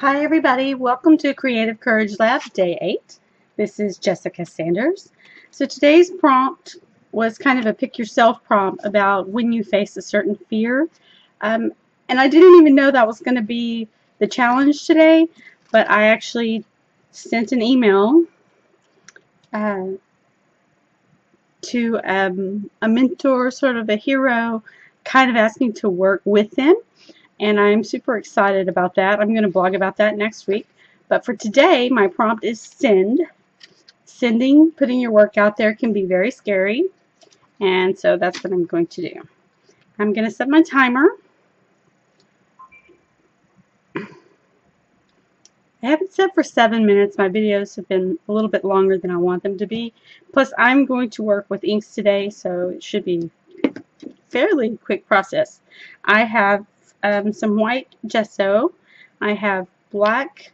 Hi everybody, welcome to Creative Courage Lab Day 8. This is Jessica Sanders. So today's prompt was kind of a pick yourself prompt about when you face a certain fear. And I didn't even know that was going to be the challenge today, but I actually sent an email to a mentor, sort of a hero, kind of asking to work with them. And I'm super excited about that. I'm going to blog about that next week. But for today, my prompt is send. Sending, putting your work out there can be very scary. And so that's what I'm going to do. I'm going to set my timer. I have it set for 7 minutes. My videos have been a little bit longer than I want them to be. Plus, I'm going to work with inks today, so it should be a fairly quick process. I have some white gesso. I have black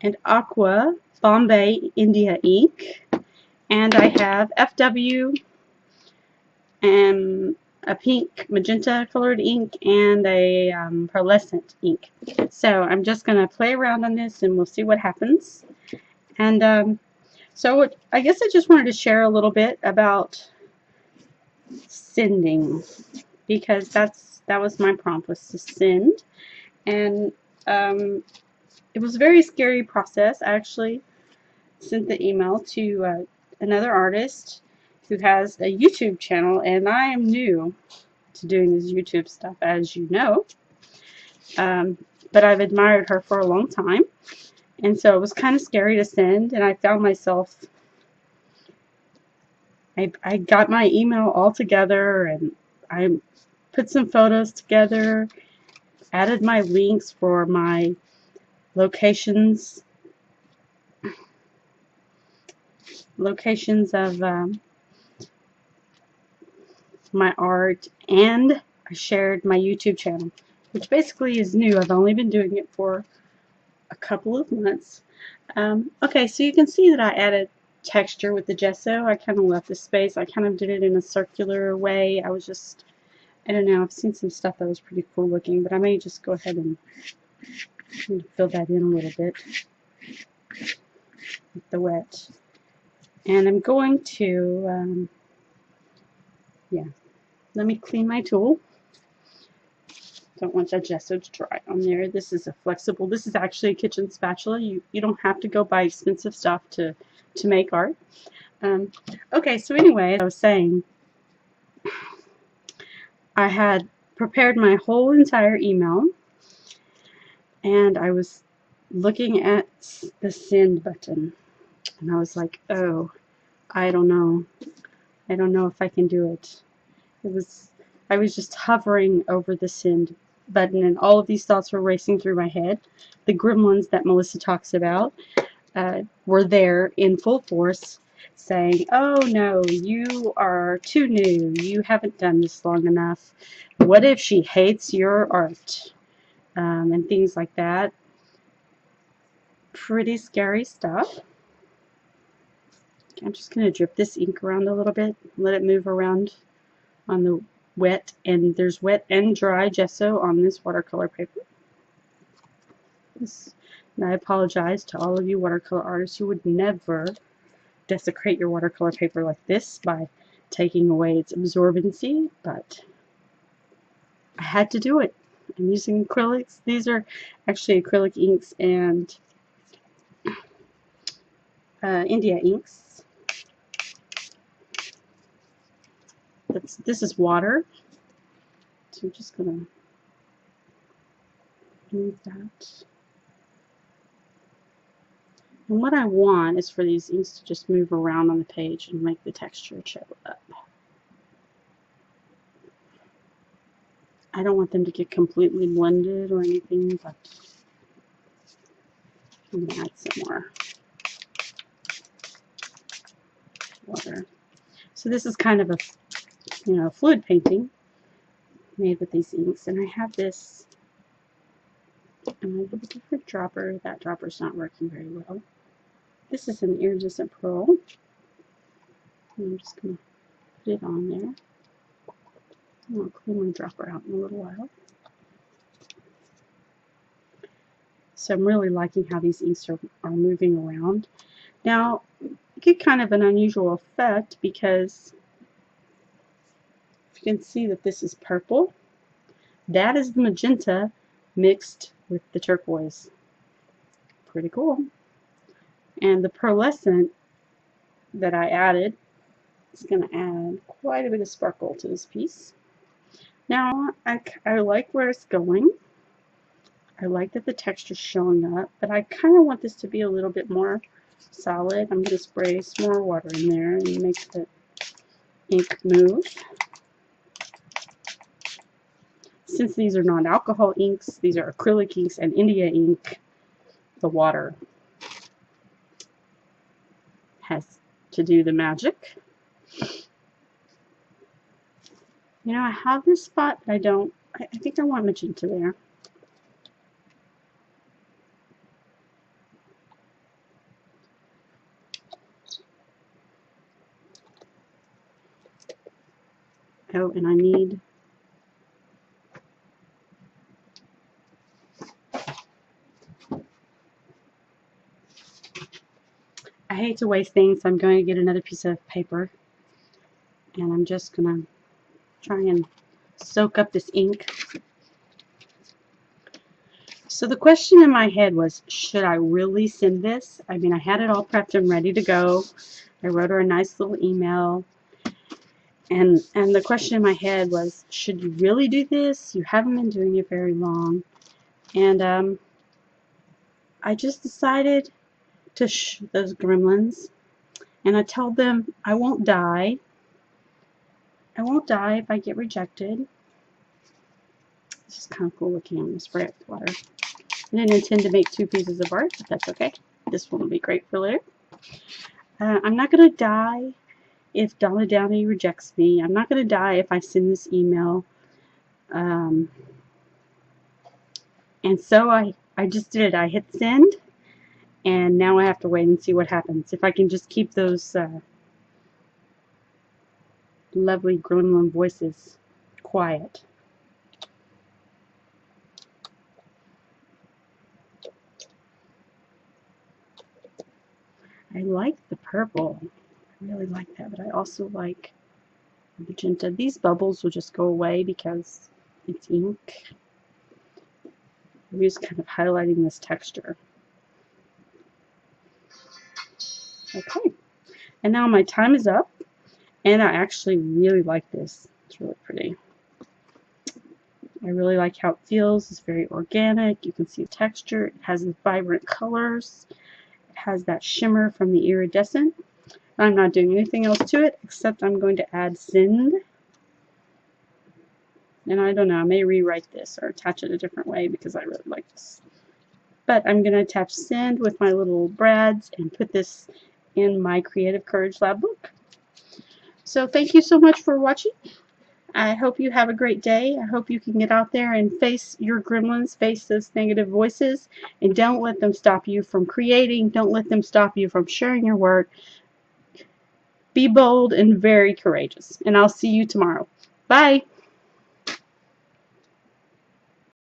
and aqua Bombay India ink, and I have FW and a pink magenta colored ink and a pearlescent ink. So I'm just going to play around on this and we'll see what happens. And so I guess I just wanted to share a little bit about sending, because that was my prompt, was to send. And it was a very scary process. I actually sent the email to another artist who has a YouTube channel, and I am new to doing this YouTube stuff, as you know. But I've admired her for a long time, and so it was kind of scary to send, and I found myself, I got my email all together, and I put some photos together, added my links for my locations of my art, and I shared my YouTube channel, which basically is new. I've only been doing it for a couple of months. Okay, so you can see that I added texture with the gesso. I kind of left the space. I kind of did it in a circular way. I was just, I don't know, I've seen some stuff that was pretty cool looking, but I may just go ahead and fill that in a little bit with the wet. And I'm going to, yeah, let me clean my tool. Don't want that gesso to dry on there. This is a flexible, this is actually a kitchen spatula. You don't have to go buy expensive stuff to make art. Okay, so anyway, I was saying, I had prepared my whole entire email, and I was looking at the send button, and I was like, oh, I don't know if I can do it. I was just hovering over the send button, and all of these thoughts were racing through my head. The gremlins that Melissa talks about were there in full force, saying, oh no, you are too new, you haven't done this long enough, what if she hates your art, and things like that. Pretty scary stuff. I'm just going to drip this ink around a little bit, let it move around on the wet, and there's wet and dry gesso on this watercolor paper. And I apologize to all of you watercolor artists who would never desecrate your watercolor paper like this by taking away its absorbency, but I had to do it. I'm using acrylics. These are actually acrylic inks and India inks. This is water, so I'm just going to move that. And what I want is for these inks to just move around on the page and make the texture show up. I don't want them to get completely blended or anything, but I'm going to add some more water. So this is kind of a, fluid painting made with these inks, and I have this, a different dropper. That dropper's not working very well. This is an iridescent pearl. I'm just going to put it on there. I'll clean my dropper out in a little while. So I'm really liking how these inks are moving around. Now, you get kind of an unusual effect because you can see that this is purple. That is the magenta mixed with the turquoise. Pretty cool. And the pearlescent that I added is going to add quite a bit of sparkle to this piece. Now, I like where it's going. I like that the texture's showing up, but I kind of want this to be a little bit more solid. I'm going to spray some more water in there and make the ink move. Since these are non-alcohol inks, these are acrylic inks and India ink, the water has to do the magic. You know, I have this spot, I think I want magenta there. Oh, and I need I hate to waste things, so I'm going to get another piece of paper and I'm just going to try and soak up this ink. So the question in my head was, should I really send this? I mean, I had it all prepped and ready to go. I wrote her a nice little email. And the question in my head was, should you really do this? You haven't been doing it very long. And I just decided to those gremlins. And I told them I won't die. I won't die if I get rejected. This is kind of cool looking. I'm going to spray it with water. I didn't intend to make 2 pieces of art, but that's okay. This one will be great for later. I'm not going to die if Donna Downey rejects me. I'm not going to die if I send this email. And so I just did it. I hit send, and now I have to wait and see what happens. If I can just keep those lovely gremlin voices quiet. I like the purple. I really like that, but I also like magenta. These bubbles will just go away because it's ink. I'm just kind of highlighting this texture. Okay, and now my time is up, and I actually really like this. It's really pretty. I really like how it feels. It's very organic. You can see the texture. It has vibrant colors. It has that shimmer from the iridescent. I'm not doing anything else to it except I'm going to add send. And I don't know, I may rewrite this or attach it a different way because I really like this. But I'm going to attach send with my little brads and put this in my Creative Courage Lab book. So thank you so much for watching. I hope you have a great day. I hope you can get out there and face your gremlins, face those negative voices, and don't let them stop you from creating. Don't let them stop you from sharing your work. Be bold and very courageous. And I'll see you tomorrow. Bye.